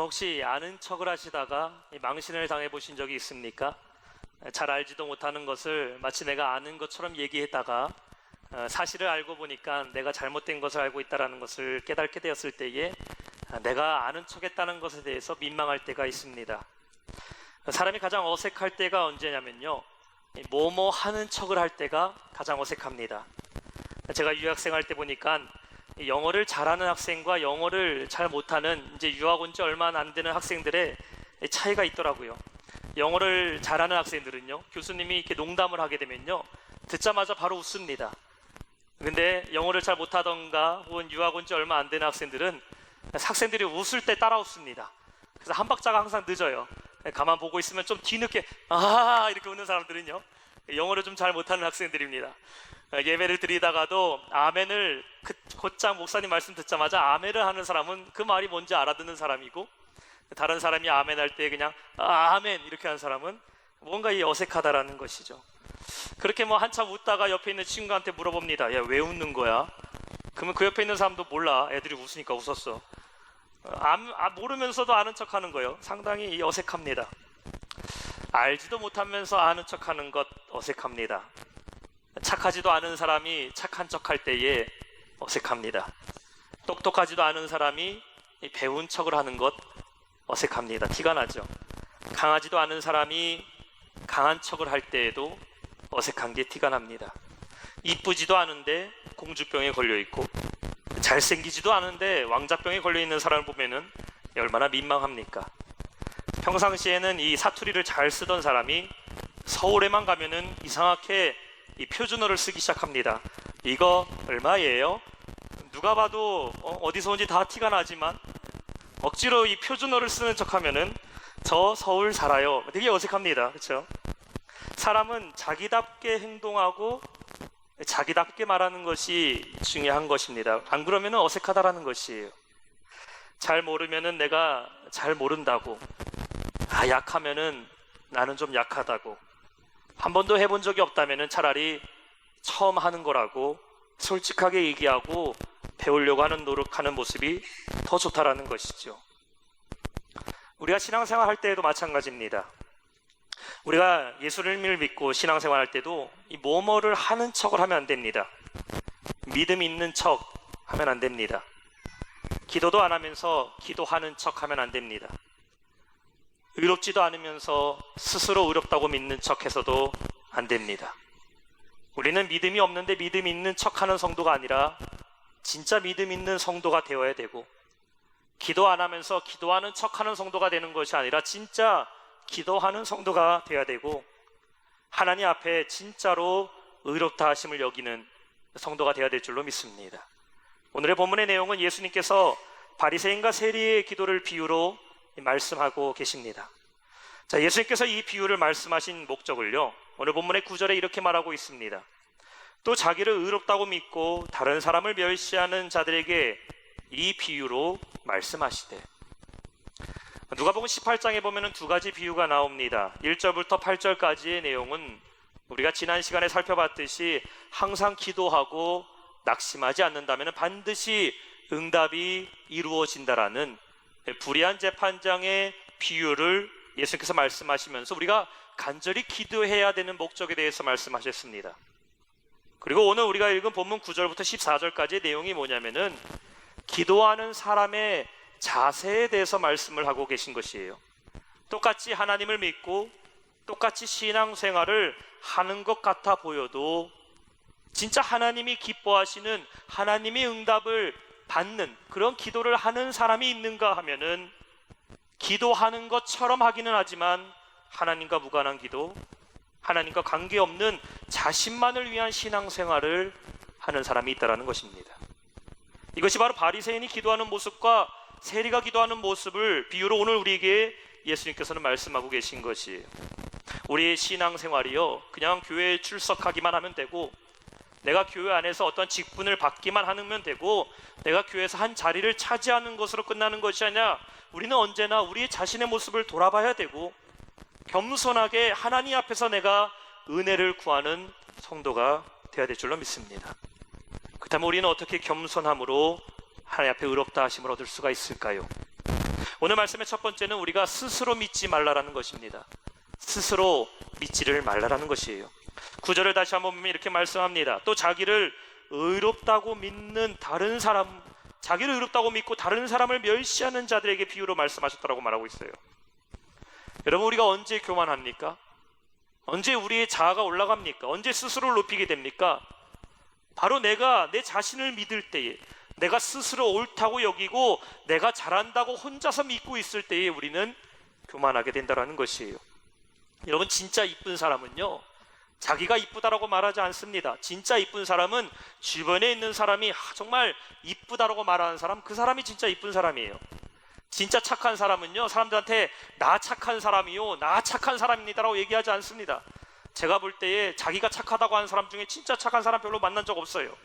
혹시 아는 척을 하시다가 망신을 당해 보신 적이 있습니까? 잘 알지도 못하는 것을 마치 내가 아는 것처럼 얘기했다가 사실을 알고 보니까 내가 잘못된 것을 알고 있다는 것을 깨닫게 되었을 때에 내가 아는 척했다는 것에 대해서 민망할 때가 있습니다. 사람이 가장 어색할 때가 언제냐면요, 뭐뭐 하는 척을 할 때가 가장 어색합니다. 제가 유학생 할 때 보니까 영어를 잘하는 학생과 영어를 잘 못하는 이제 유학 온 지 얼마 안 되는 학생들의 차이가 있더라고요. 영어를 잘하는 학생들은요, 교수님이 이렇게 농담을 하게 되면요, 듣자마자 바로 웃습니다. 근데 영어를 잘 못하던가 혹은 유학 온 지 얼마 안 되는 학생들은 학생들이 웃을 때 따라 웃습니다. 그래서 한 박자가 항상 늦어요. 가만 보고 있으면 좀 뒤늦게 아 이렇게 웃는 사람들은요, 영어를 좀 잘 못하는 학생들입니다. 예배를 드리다가도 아멘을 곧장 목사님 말씀 듣자마자 아멘을 하는 사람은 그 말이 뭔지 알아듣는 사람이고, 다른 사람이 아멘 할 때 그냥 아멘 이렇게 하는 사람은 뭔가 이 어색하다라는 것이죠. 그렇게 뭐 한참 웃다가 옆에 있는 친구한테 물어봅니다. 야, 왜 웃는 거야? 그러면 그 옆에 있는 사람도 몰라. 애들이 웃으니까 웃었어. 모르면서도 아는 척하는 거예요. 상당히 어색합니다. 알지도 못하면서 아는 척하는 것 어색합니다. 착하지도 않은 사람이 착한 척할 때에 어색합니다. 똑똑하지도 않은 사람이 배운 척을 하는 것 어색합니다. 티가 나죠. 강하지도 않은 사람이 강한 척을 할 때에도 어색한 게 티가 납니다. 이쁘지도 않은데 공주병에 걸려있고, 잘생기지도 않은데 왕자병에 걸려있는 사람을 보면은 얼마나 민망합니까? 평상시에는 이 사투리를 잘 쓰던 사람이 서울에만 가면은 이상하게 이 표준어를 쓰기 시작합니다. 이거 얼마예요? 누가 봐도 어디서 온지 다 티가 나지만 억지로 이 표준어를 쓰는 척하면은 저 서울 살아요. 되게 어색합니다. 그렇죠? 사람은 자기답게 행동하고 자기답게 말하는 것이 중요한 것입니다. 안 그러면은 어색하다라는 것이에요. 잘 모르면은 내가 잘 모른다고, 약하면은 나는 좀 약하다고, 한 번도 해본 적이 없다면은 차라리 처음 하는 거라고 솔직하게 얘기하고 배우려고 하는 노력하는 모습이 더 좋다라는 것이죠. 우리가 신앙생활 할 때에도 마찬가지입니다. 우리가 예수님을 믿고 신앙생활 할 때도 이 뭐뭐를 하는 척을 하면 안 됩니다. 믿음 있는 척 하면 안 됩니다. 기도도 안 하면서 기도하는 척 하면 안 됩니다. 의롭지도 않으면서 스스로 의롭다고 믿는 척 해서도 안 됩니다. 우리는 믿음이 없는데 믿음 있는 척 하는 성도가 아니라 진짜 믿음 있는 성도가 되어야 되고, 기도 안 하면서 기도하는 척 하는 성도가 되는 것이 아니라 진짜 기도하는 성도가 되어야 되고, 하나님 앞에 진짜로 의롭다 하심을 여기는 성도가 되어야 될 줄로 믿습니다. 오늘의 본문의 내용은 예수님께서 바리새인과 세리의 기도를 비유로 말씀하고 계십니다. 자, 예수님께서 이 비유를 말씀하신 목적을요, 오늘 본문의 9절에 이렇게 말하고 있습니다. 또 자기를 의롭다고 믿고 다른 사람을 멸시하는 자들에게 이 비유로 말씀하시되. 누가복음 18장에 보면은 두 가지 비유가 나옵니다. 1절부터 8절까지의 내용은 우리가 지난 시간에 살펴봤듯이 항상 기도하고 낙심하지 않는다면 반드시 응답이 이루어진다라는 불의한 재판장의 비유를 예수님께서 말씀하시면서 우리가 간절히 기도해야 되는 목적에 대해서 말씀하셨습니다. 그리고 오늘 우리가 읽은 본문 9절부터 14절까지의 내용이 뭐냐면은 기도하는 사람의 자세에 대해서 말씀을 하고 계신 것이에요. 똑같이 하나님을 믿고 똑같이 신앙생활을 하는 것 같아 보여도 진짜 하나님이 기뻐하시는, 하나님이 응답을 받는 그런 기도를 하는 사람이 있는가 하면은 기도하는 것처럼 하기는 하지만 하나님과 무관한 기도, 하나님과 관계없는 자신만을 위한 신앙생활을 하는 사람이 있다는 것입니다. 이것이 바로 바리새인이 기도하는 모습과 세리가 기도하는 모습을 비유로 오늘 우리에게 예수님께서는 말씀하고 계신 것이에요. 우리의 신앙생활이요, 그냥 교회에 출석하기만 하면 되고, 내가 교회 안에서 어떤 직분을 받기만 하면 되고, 내가 교회에서 한 자리를 차지하는 것으로 끝나는 것이 아니라 우리는 언제나 우리 자신의 모습을 돌아봐야 되고, 겸손하게 하나님 앞에서 내가 은혜를 구하는 성도가 되어야 될 줄로 믿습니다. 그렇다면 우리는 어떻게 겸손함으로 하나님 앞에 의롭다 하심을 얻을 수가 있을까요? 오늘 말씀의 첫 번째는 우리가 스스로 믿지 말라라는 것입니다. 스스로 믿지를 말라라는 것이에요. 9절을 다시 한번 보면 이렇게 말씀합니다. 또 자기를 의롭다고 믿는 다른 사람, 자기를 의롭다고 믿고 다른 사람을 멸시하는 자들에게 비유로 말씀하셨다고 말하고 있어요. 여러분, 우리가 언제 교만합니까? 언제 우리의 자아가 올라갑니까? 언제 스스로를 높이게 됩니까? 바로 내가 내 자신을 믿을 때에, 내가 스스로 옳다고 여기고 내가 잘한다고 혼자서 믿고 있을 때에 우리는 교만하게 된다는 것이에요. 여러분, 진짜 이쁜 사람은요, 자기가 이쁘다라고 말하지 않습니다. 진짜 이쁜 사람은 주변에 있는 사람이 정말 이쁘다라고 말하는 사람, 그 사람이 진짜 이쁜 사람이에요. 진짜 착한 사람은요, 사람들한테 나 착한 사람이요, 나 착한 사람입니다라고 얘기하지 않습니다. 제가 볼 때에 자기가 착하다고 하는 사람 중에 진짜 착한 사람 별로 만난 적 없어요.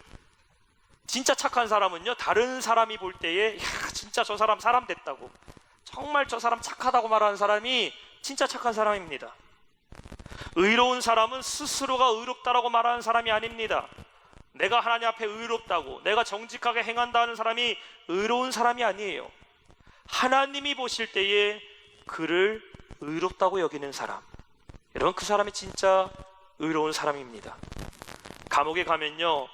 진짜 착한 사람은요, 다른 사람이 볼 때에 진짜 저 사람 사람 됐다고, 정말 저 사람 착하다고 말하는 사람이 진짜 착한 사람입니다. 의로운 사람은 스스로가 의롭다라고 말하는 사람이 아닙니다. 내가 하나님 앞에 의롭다고, 내가 정직하게 행한다는 사람이 의로운 사람이 아니에요. 하나님이 보실 때에 그를 의롭다고 여기는 사람, 여러분, 그 사람이 진짜 의로운 사람입니다. 감옥에 가면요,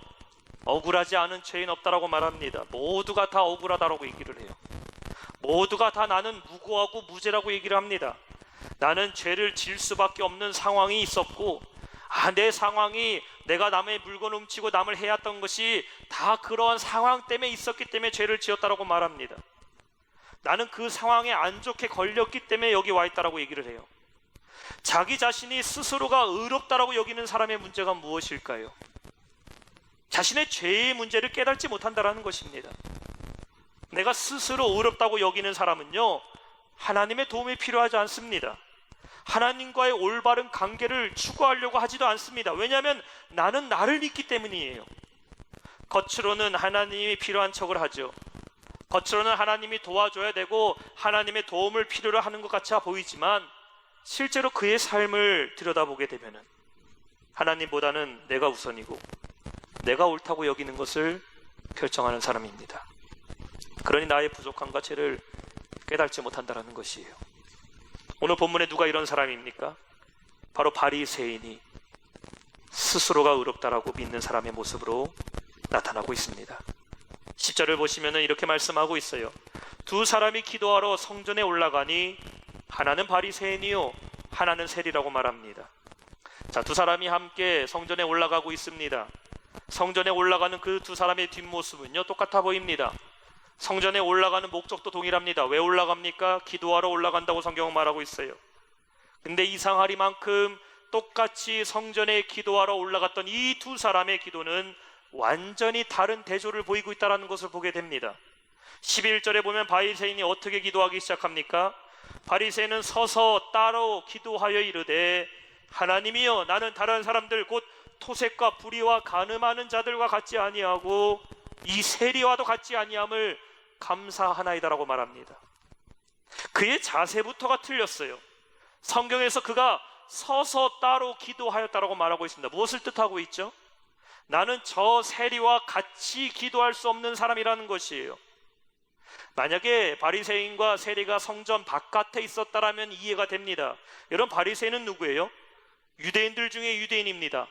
억울하지 않은 죄인 없다라고 말합니다. 모두가 다 억울하다라고 얘기를 해요. 모두가 다 나는 무고하고 무죄라고 얘기를 합니다. 나는 죄를 질 수밖에 없는 상황이 있었고, 내 상황이 내가 남의 물건 훔치고 남을 해왔던 것이 다 그러한 상황 때문에 있었기 때문에 죄를 지었다라고 말합니다. 나는 그 상황에 안 좋게 걸렸기 때문에 여기 와 있다라고 얘기를 해요. 자기 자신이 스스로가 의롭다라고 여기는 사람의 문제가 무엇일까요? 자신의 죄의 문제를 깨닫지 못한다라는 것입니다. 내가 스스로 의롭다고 여기는 사람은요, 하나님의 도움이 필요하지 않습니다. 하나님과의 올바른 관계를 추구하려고 하지도 않습니다. 왜냐하면 나는 나를 믿기 때문이에요. 겉으로는 하나님이 필요한 척을 하죠. 겉으로는 하나님이 도와줘야 되고 하나님의 도움을 필요로 하는 것 같이 보이지만, 실제로 그의 삶을 들여다보게 되면은 하나님보다는 내가 우선이고 내가 옳다고 여기는 것을 결정하는 사람입니다. 그러니 나의 부족함과 죄를 깨닫지 못한다는 것이에요. 오늘 본문에 누가 이런 사람입니까? 바로 바리새인이 스스로가 의롭다라고 믿는 사람의 모습으로 나타나고 있습니다. 10절을 보시면 이렇게 말씀하고 있어요. 두 사람이 기도하러 성전에 올라가니 하나는 바리새인이요 하나는 세리라고 말합니다. 자, 두 사람이 함께 성전에 올라가고 있습니다. 성전에 올라가는 그 두 사람의 뒷모습은요, 똑같아 보입니다. 성전에 올라가는 목적도 동일합니다. 왜 올라갑니까? 기도하러 올라간다고 성경은 말하고 있어요. 근데 이상하리만큼 똑같이 성전에 기도하러 올라갔던 이 두 사람의 기도는 완전히 다른 대조를 보이고 있다는 것을 보게 됩니다. 11절에 보면 바리새인이 어떻게 기도하기 시작합니까? 바리새인은 서서 따로 기도하여 이르되, 하나님이여, 나는 다른 사람들 곧 토색과 불의와 간음하는 자들과 같지 아니하고 이 세리와도 같지 아니함을 감사하나이다라고 말합니다. 그의 자세부터가 틀렸어요. 성경에서 그가 서서 따로 기도하였다라고 말하고 있습니다. 무엇을 뜻하고 있죠? 나는 저 세리와 같이 기도할 수 없는 사람이라는 것이에요. 만약에 바리새인과 세리가 성전 바깥에 있었다라면 이해가 됩니다. 여러분, 바리새인은 누구예요? 유대인들 중에 유대인입니다.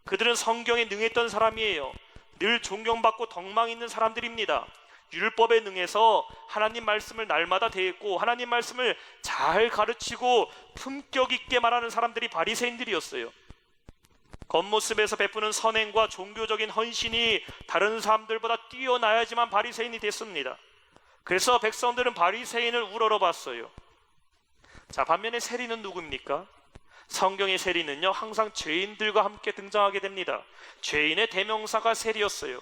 그들은 성경에 능했던 사람이에요. 늘 존경받고 덕망 있는 사람들입니다. 율법에 능해서 하나님 말씀을 날마다 대했고 하나님 말씀을 잘 가르치고 품격 있게 말하는 사람들이 바리새인들이었어요. 겉모습에서 베푸는 선행과 종교적인 헌신이 다른 사람들보다 뛰어나야지만 바리새인이 됐습니다. 그래서 백성들은 바리새인을 우러러봤어요. 자, 반면에 세리는 누구입니까? 성경의 세리는요, 항상 죄인들과 함께 등장하게 됩니다. 죄인의 대명사가 세리였어요.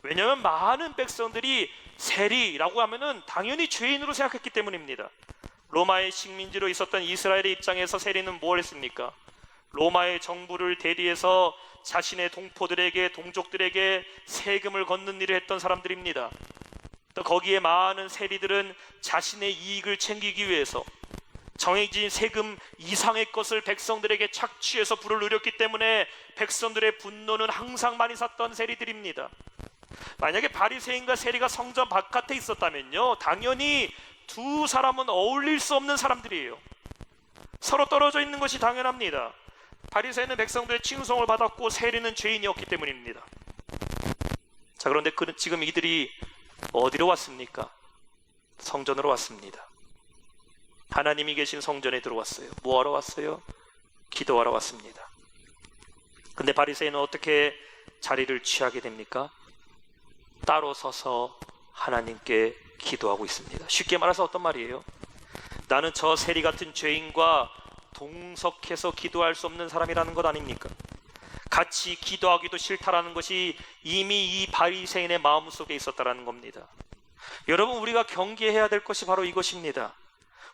왜냐하면 많은 백성들이 세리라고 하면은 당연히 죄인으로 생각했기 때문입니다. 로마의 식민지로 있었던 이스라엘의 입장에서 세리는 뭘 했습니까? 로마의 정부를 대리해서 자신의 동포들에게, 동족들에게 세금을 걷는 일을 했던 사람들입니다. 또 거기에 많은 세리들은 자신의 이익을 챙기기 위해서 정해진 세금 이상의 것을 백성들에게 착취해서 부를 누렸기 때문에 백성들의 분노는 항상 많이 샀던 세리들입니다. 만약에 바리새인과 세리가 성전 바깥에 있었다면요, 당연히 두 사람은 어울릴 수 없는 사람들이에요. 서로 떨어져 있는 것이 당연합니다. 바리새인은 백성들의 칭송을 받았고 세리는 죄인이었기 때문입니다. 자, 그런데 지금 이들이 어디로 왔습니까? 성전으로 왔습니다. 하나님이 계신 성전에 들어왔어요. 뭐하러 왔어요? 기도하러 왔습니다. 근데 바리새인은 어떻게 자리를 취하게 됩니까? 따로 서서 하나님께 기도하고 있습니다. 쉽게 말해서 어떤 말이에요? 나는 저 세리 같은 죄인과 동석해서 기도할 수 없는 사람이라는 것 아닙니까? 같이 기도하기도 싫다라는 것이 이미 이 바리새인의 마음속에 있었다라는 겁니다. 여러분, 우리가 경계해야 될 것이 바로 이것입니다.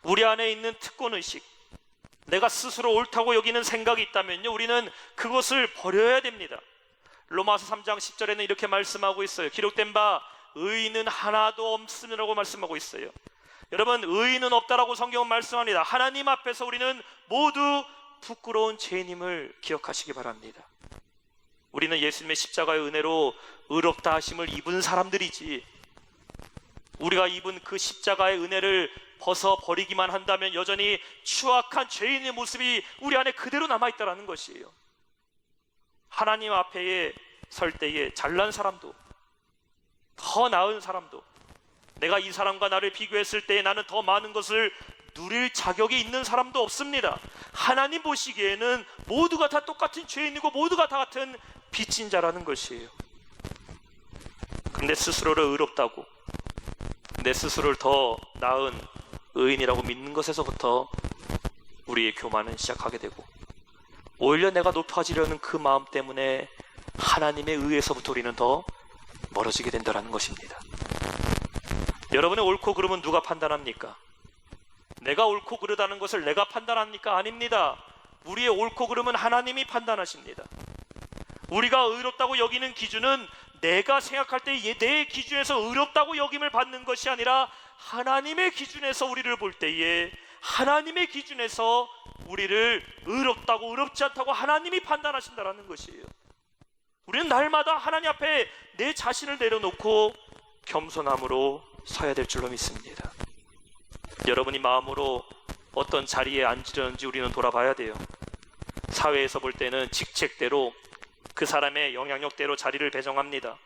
우리 안에 있는 특권의식, 내가 스스로 옳다고 여기는 생각이 있다면요, 우리는 그것을 버려야 됩니다. 로마서 3장 10절에는 이렇게 말씀하고 있어요. 기록된 바 의인은 하나도 없음이라고 말씀하고 있어요. 여러분, 의인은 없다라고 성경은 말씀합니다. 하나님 앞에서 우리는 모두 부끄러운 죄인임을 기억하시기 바랍니다. 우리는 예수님의 십자가의 은혜로 의롭다 하심을 입은 사람들이지, 우리가 입은 그 십자가의 은혜를 벗어버리기만 한다면 여전히 추악한 죄인의 모습이 우리 안에 그대로 남아있다는 것이에요. 하나님 앞에 설 때에 잘난 사람도, 더 나은 사람도, 내가 이 사람과 나를 비교했을 때 나는 더 많은 것을 누릴 자격이 있는 사람도 없습니다. 하나님 보시기에는 모두가 다 똑같은 죄인이고 모두가 다 같은 빚진 자라는 것이에요. 근데 스스로를 의롭다고, 내 스스로를 더 나은 의인이라고 믿는 것에서부터 우리의 교만은 시작하게 되고, 오히려 내가 높아지려는 그 마음 때문에 하나님의 의에서부터 우리는 더 멀어지게 된다는 것입니다. 여러분의 옳고 그름은 누가 판단합니까? 내가 옳고 그르다는 것을 내가 판단합니까? 아닙니다. 우리의 옳고 그름은 하나님이 판단하십니다. 우리가 의롭다고 여기는 기준은 내가 생각할 때 내 기준에서 의롭다고 여김을 받는 것이 아니라 하나님의 기준에서 우리를 볼 때에 하나님의 기준에서 우리를 의롭다고 의롭지 않다고 하나님이 판단하신다는 것이에요. 우리는 날마다 하나님 앞에 내 자신을 내려놓고 겸손함으로 서야 될 줄로 믿습니다. 여러분이 마음으로 어떤 자리에 앉으려는지 우리는 돌아봐야 돼요. 사회에서 볼 때는 직책대로 그 사람의 영향력대로 자리를 배정합니다.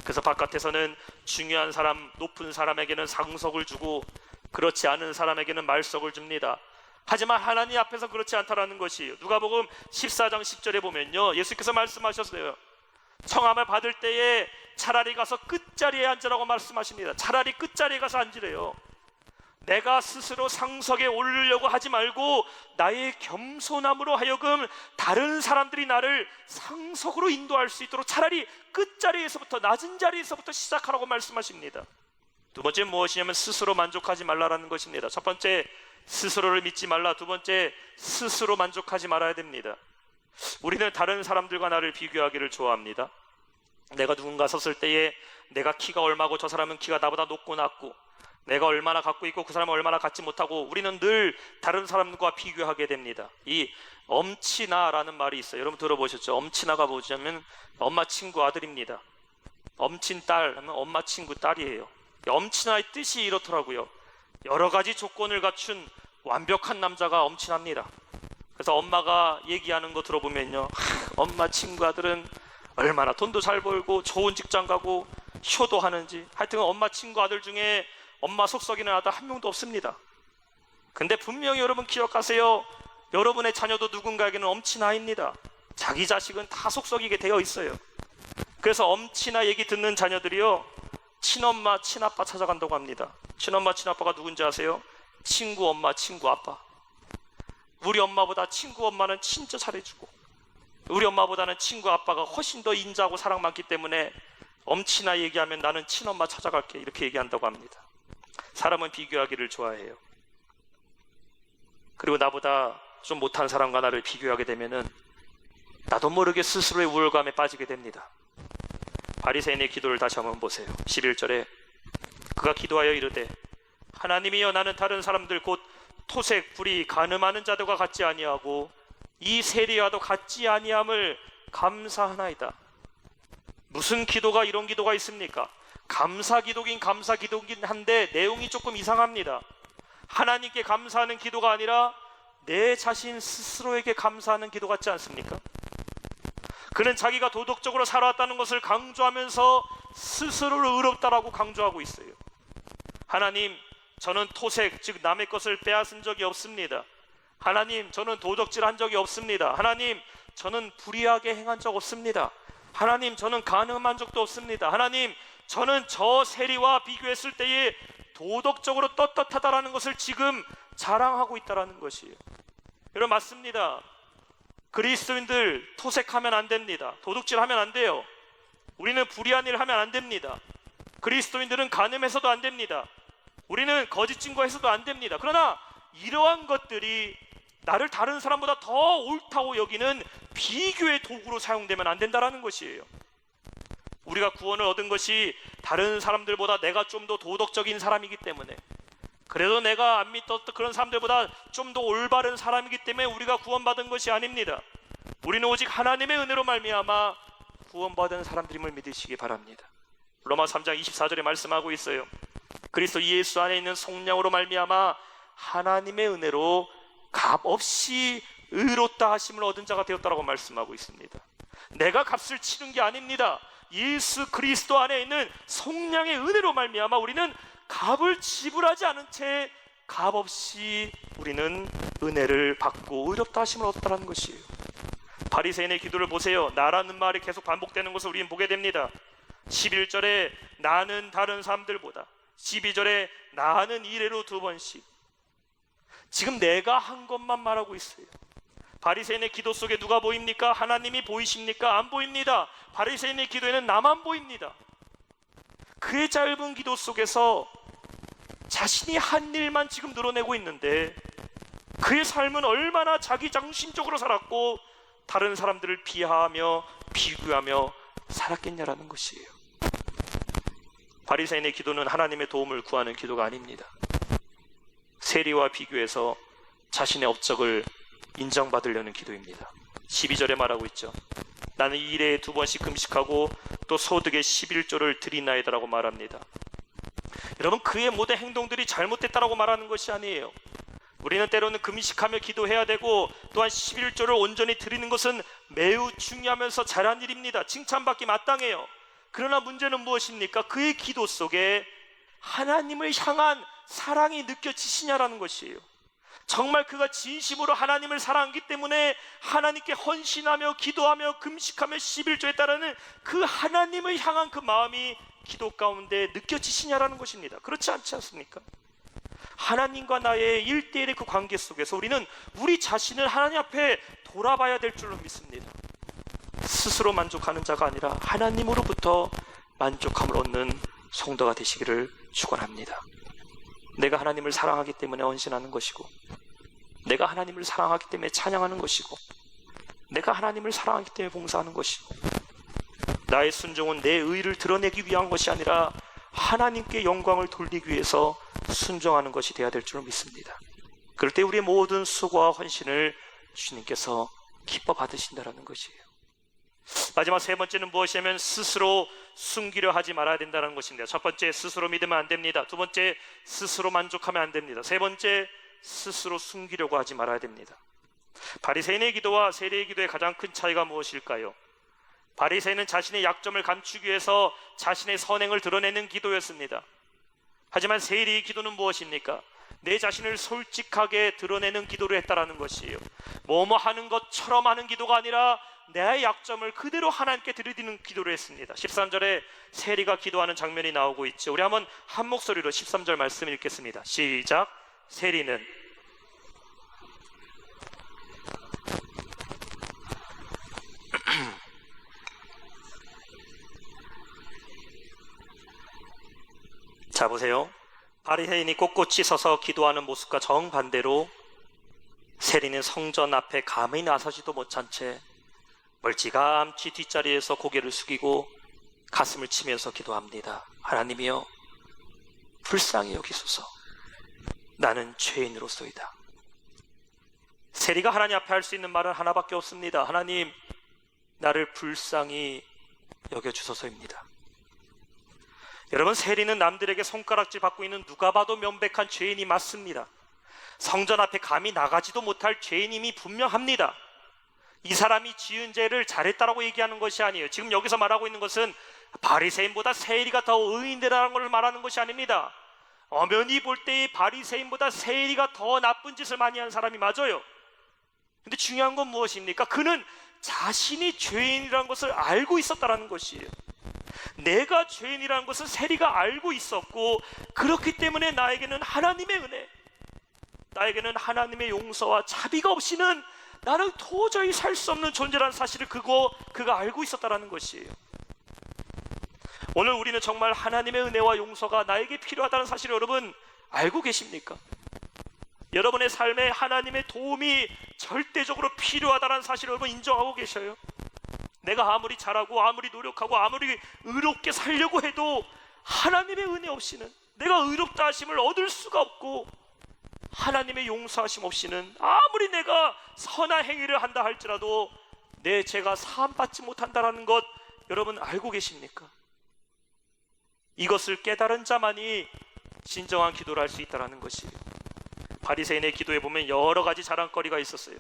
그래서 바깥에서는 중요한 사람, 높은 사람에게는 상석을 주고 그렇지 않은 사람에게는 말석을 줍니다. 하지만 하나님 앞에서 그렇지 않다라는 것이에요. 누가복음 14장 10절에 보면요, 예수께서 말씀하셨어요. 청함을 받을 때에 차라리 가서 끝자리에 앉으라고 말씀하십니다. 차라리 끝자리에 가서 앉으래요. 내가 스스로 상석에 오르려고 하지 말고 나의 겸손함으로 하여금 다른 사람들이 나를 상석으로 인도할 수 있도록 차라리 끝자리에서부터, 낮은 자리에서부터 시작하라고 말씀하십니다. 두 번째 무엇이냐면 스스로 만족하지 말라라는 것입니다. 첫 번째, 스스로를 믿지 말라. 두 번째, 스스로 만족하지 말아야 됩니다. 우리는 다른 사람들과 나를 비교하기를 좋아합니다. 내가 누군가 섰을 때에 내가 키가 얼마고 저 사람은 키가 나보다 높고 낮고 내가 얼마나 갖고 있고 그 사람은 얼마나 갖지 못하고 우리는 늘 다른 사람과 비교하게 됩니다. 이 엄친아라는 말이 있어요. 여러분 들어보셨죠? 엄친아가 뭐냐면 엄마 친구 아들입니다. 엄친딸 하면 엄마 친구 딸이에요. 엄친아의 뜻이 이렇더라고요. 여러 가지 조건을 갖춘 완벽한 남자가 엄친아입니다. 그래서 엄마가 얘기하는 거 들어보면요, 엄마 친구 아들은 얼마나 돈도 잘 벌고 좋은 직장 가고 효도 하는지, 하여튼 엄마 친구 아들 중에 엄마 속썩이는 아들 한 명도 없습니다. 근데 분명히 여러분 기억하세요. 여러분의 자녀도 누군가에게는 엄친아입니다. 자기 자식은 다 속썩이게 되어 있어요. 그래서 엄친아 얘기 듣는 자녀들이요, 친엄마 친아빠 찾아간다고 합니다. 친엄마 친아빠가 누군지 아세요? 친구 엄마 친구 아빠. 우리 엄마보다 친구 엄마는 진짜 잘해주고 우리 엄마보다는 친구 아빠가 훨씬 더 인자하고 사랑 많기 때문에 엄친아 얘기하면 나는 친엄마 찾아갈게, 이렇게 얘기한다고 합니다. 사람은 비교하기를 좋아해요. 그리고 나보다 좀 못한 사람과 나를 비교하게 되면은 나도 모르게 스스로의 우월감에 빠지게 됩니다. 바리새인의 기도를 다시 한번 보세요. 11절에 그가 기도하여 이르되 하나님이여, 나는 다른 사람들 곧 토색, 불의, 간음하는 자들과 같지 아니하고 이 세리와도 같지 아니함을 감사하나이다. 무슨 기도가 이런 기도가 있습니까? 감사기도긴 감사기도긴 한데 내용이 조금 이상합니다. 하나님께 감사하는 기도가 아니라 내 자신 스스로에게 감사하는 기도 같지 않습니까? 그는 자기가 도덕적으로 살아왔다는 것을 강조하면서 스스로를 의롭다라고 강조하고 있어요. 하나님, 저는 토색, 즉 남의 것을 빼앗은 적이 없습니다. 하나님, 저는 도적질한 적이 없습니다. 하나님, 저는 불의하게 행한 적 없습니다. 하나님, 저는 간음한 적도 없습니다. 하나님, 저는 저 세리와 비교했을 때에 도덕적으로 떳떳하다라는 것을 지금 자랑하고 있다라는 것이에요. 여러분, 맞습니다. 그리스도인들 토색하면 안 됩니다. 도둑질하면 안 돼요. 우리는 불의한 일을 하면 안 됩니다. 그리스도인들은 간음해서도 안 됩니다. 우리는 거짓 증거해서도 안 됩니다. 그러나 이러한 것들이 나를 다른 사람보다 더 옳다고 여기는 비교의 도구로 사용되면 안 된다는 것이에요. 우리가 구원을 얻은 것이 다른 사람들보다 내가 좀 더 도덕적인 사람이기 때문에, 그래도 내가 안 믿었던 그런 사람들보다 좀 더 올바른 사람이기 때문에 우리가 구원받은 것이 아닙니다. 우리는 오직 하나님의 은혜로 말미암아 구원받은 사람들임을 믿으시기 바랍니다. 로마 3장 24절에 말씀하고 있어요. 그리스도 예수 안에 있는 속량으로 말미암아 하나님의 은혜로 값없이 의롭다 하심을 얻은 자가 되었다라고 말씀하고 있습니다. 내가 값을 치른 게 아닙니다. 예수 그리스도 안에 있는 속량의 은혜로 말미암아 우리는 값을 지불하지 않은 채 값없이 우리는 은혜를 받고 의롭다 하심을 얻었다는 것이에요. 바리새인의 기도를 보세요. 나라는 말이 계속 반복되는 것을 우리는 보게 됩니다. 11절에 나는 다른 사람들보다, 12절에 나는 이래로 2번씩. 지금 내가 한 것만 말하고 있어요. 바리새인의 기도 속에 누가 보입니까? 하나님이 보이십니까? 안 보입니다. 바리새인의 기도에는 나만 보입니다. 그의 짧은 기도 속에서 자신이 한 일만 지금 늘어내고 있는데 그의 삶은 얼마나 자기중심적으로 살았고 다른 사람들을 비하하며 비교하며 살았겠냐라는 것이에요. 바리새인의 기도는 하나님의 도움을 구하는 기도가 아닙니다. 세리와 비교해서 자신의 업적을 인정받으려는 기도입니다. 12절에 말하고 있죠. 나는 일에 2번씩 금식하고 또 소득의 11조를 드리나이다라고 말합니다. 여러분, 그의 모든 행동들이 잘못됐다라고 말하는 것이 아니에요. 우리는 때로는 금식하며 기도해야 되고 또한 11조를 온전히 드리는 것은 매우 중요하면서 잘한 일입니다. 칭찬받기 마땅해요. 그러나 문제는 무엇입니까? 그의 기도 속에 하나님을 향한 사랑이 느껴지시냐라는 것이에요. 정말 그가 진심으로 하나님을 사랑하기 때문에 하나님께 헌신하며 기도하며 금식하며 11조에 따르는 그 하나님을 향한 그 마음이 기도 가운데 느껴지시냐라는 것입니다. 그렇지 않지 않습니까? 하나님과 나의 1대1의 그 관계 속에서 우리는 우리 자신을 하나님 앞에 돌아봐야 될 줄로 믿습니다. 스스로 만족하는 자가 아니라 하나님으로부터 만족함을 얻는 성도가 되시기를 축원합니다. 내가 하나님을 사랑하기 때문에 헌신하는 것이고, 내가 하나님을 사랑하기 때문에 찬양하는 것이고, 내가 하나님을 사랑하기 때문에 봉사하는 것이고, 나의 순종은 내 의를 드러내기 위한 것이 아니라 하나님께 영광을 돌리기 위해서 순종하는 것이 되어야 될 줄 믿습니다. 그럴 때 우리의 모든 수고와 헌신을 주님께서 기뻐 받으신다는 것이에요. 마지막 3번째는 무엇이냐면 스스로 숨기려 하지 말아야 된다는 것입니다. 첫 번째, 스스로 믿으면 안 됩니다. 두 번째, 스스로 만족하면 안 됩니다. 세 번째, 스스로 숨기려고 하지 말아야 됩니다. 바리새인의 기도와 세리의 기도의 가장 큰 차이가 무엇일까요? 바리새인은 자신의 약점을 감추기 위해서 자신의 선행을 드러내는 기도였습니다. 하지만 세리의 기도는 무엇입니까? 내 자신을 솔직하게 드러내는 기도를 했다라는 것이에요. 뭐뭐 하는 것처럼 하는 기도가 아니라 내 약점을 그대로 하나님께 드리는 기도를 했습니다. 13절에 세리가 기도하는 장면이 나오고 있죠. 우리 한번 한 목소리로 13절 말씀 읽겠습니다. 시작. 세리는 자 보세요. 바리새인이 꼿꼿이 서서 기도하는 모습과 정반대로 세리는 성전 앞에 감히 나서지도 못한 채 멀찌감치 뒷자리에서 고개를 숙이고 가슴을 치면서 기도합니다. 하나님이여, 불쌍히 여기소서. 나는 죄인으로소이다. 세리가 하나님 앞에 할 수 있는 말은 하나밖에 없습니다. 하나님, 나를 불쌍히 여겨주소서입니다. 여러분, 세리는 남들에게 손가락질 받고 있는 누가 봐도 명백한 죄인이 맞습니다. 성전 앞에 감히 나가지도 못할 죄인임이 분명합니다. 이 사람이 지은 죄를 잘했다라고 얘기하는 것이 아니에요. 지금 여기서 말하고 있는 것은 바리새인보다 세리가 더 의인되라는 걸 말하는 것이 아닙니다. 엄연히 볼 때의 바리새인보다 세리가 더 나쁜 짓을 많이 한 사람이 맞아요. 근데 중요한 건 무엇입니까? 그는 자신이 죄인이라는 것을 알고 있었다는 것이에요. 내가 죄인이라는 것을 세리가 알고 있었고, 그렇기 때문에 나에게는 하나님의 은혜, 나에게는 하나님의 용서와 자비가 없이는 나는 도저히 살 수 없는 존재라는 사실을 그가 알고 있었다는 것이에요. 오늘 우리는 정말 하나님의 은혜와 용서가 나에게 필요하다는 사실을 여러분 알고 계십니까? 여러분의 삶에 하나님의 도움이 절대적으로 필요하다는 사실을 여러분 인정하고 계셔요? 내가 아무리 잘하고 아무리 노력하고 아무리 의롭게 살려고 해도 하나님의 은혜 없이는, 내가 의롭다 하심을 얻을 수가 없고 하나님의 용서하심 없이는 아무리 내가 선한 행위를 한다 할지라도 내 죄가 사함받지 못한다는 것 여러분 알고 계십니까? 이것을 깨달은 자만이 진정한 기도를 할 수 있다는 것이에요. 바리새인의 기도에 보면 여러 가지 자랑거리가 있었어요.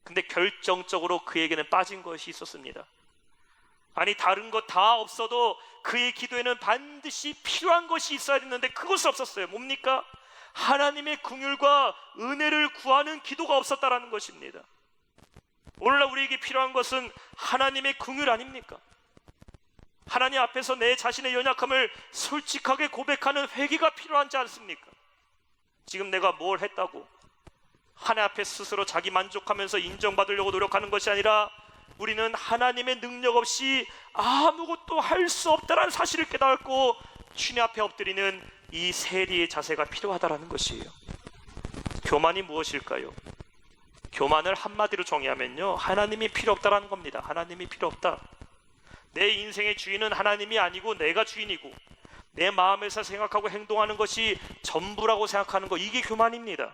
근데 결정적으로 그에게는 빠진 것이 있었습니다. 아니, 다른 것 다 없어도 그의 기도에는 반드시 필요한 것이 있어야 했는데 그것이 없었어요. 뭡니까? 하나님의 긍휼과 은혜를 구하는 기도가 없었다라는 것입니다. 오늘날 우리에게 필요한 것은 하나님의 긍휼 아닙니까? 하나님 앞에서 내 자신의 연약함을 솔직하게 고백하는 회개가 필요하지 않습니까? 지금 내가 뭘 했다고 하나님 앞에 스스로 자기 만족하면서 인정받으려고 노력하는 것이 아니라 우리는 하나님의 능력 없이 아무것도 할 수 없다는 사실을 깨닫고 주님 앞에 엎드리는 이 세리의 자세가 필요하다는 것이에요. 교만이 무엇일까요? 교만을 한마디로 정의하면요, 하나님이 필요 없다는 겁니다. 하나님이 필요 없다. 내 인생의 주인은 하나님이 아니고 내가 주인이고 내 마음에서 생각하고 행동하는 것이 전부라고 생각하는 것, 이게 교만입니다.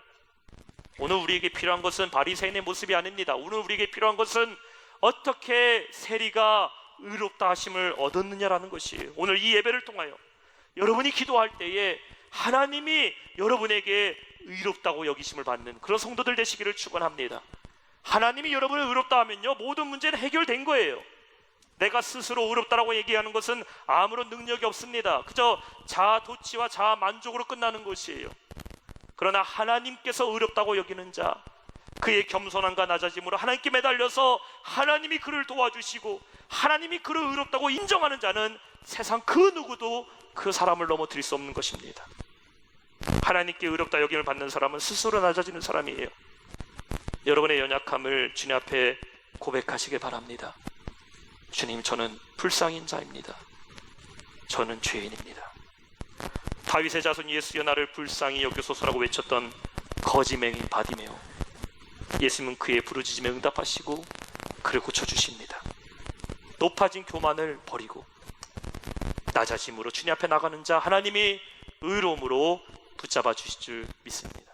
오늘 우리에게 필요한 것은 바리새인의 모습이 아닙니다. 오늘 우리에게 필요한 것은 어떻게 세리가 의롭다 하심을 얻었느냐라는 것이에요. 오늘 이 예배를 통하여 여러분이 기도할 때에 하나님이 여러분에게 의롭다고 여기심을 받는 그런 성도들 되시기를 축원합니다. 하나님이 여러분을 의롭다 하면요, 모든 문제는 해결된 거예요. 내가 스스로 의롭다라고 얘기하는 것은 아무런 능력이 없습니다. 그저 자아 도취와 자아 만족으로 끝나는 것이에요. 그러나 하나님께서 의롭다고 여기는 자, 그의 겸손함과 낮아짐으로 하나님께 매달려서 하나님이 그를 도와주시고 하나님이 그를 의롭다고 인정하는 자는 세상 그 누구도 그 사람을 넘어뜨릴 수 없는 것입니다. 하나님께 의롭다 여김을 받는 사람은 스스로 낮아지는 사람이에요. 여러분의 연약함을 주님 앞에 고백하시길 바랍니다. 주님, 저는 불쌍인 자입니다. 저는 죄인입니다. 다윗의 자손 예수여 나를 불쌍히 여기소서라고 외쳤던 거지맹이 바디메오, 예수님은 그의 부르짖음에 응답하시고 그를 고쳐주십니다. 높아진 교만을 버리고 낮아짐으로 주님 앞에 나가는 자, 하나님이 의로움으로 붙잡아 주실 줄 믿습니다.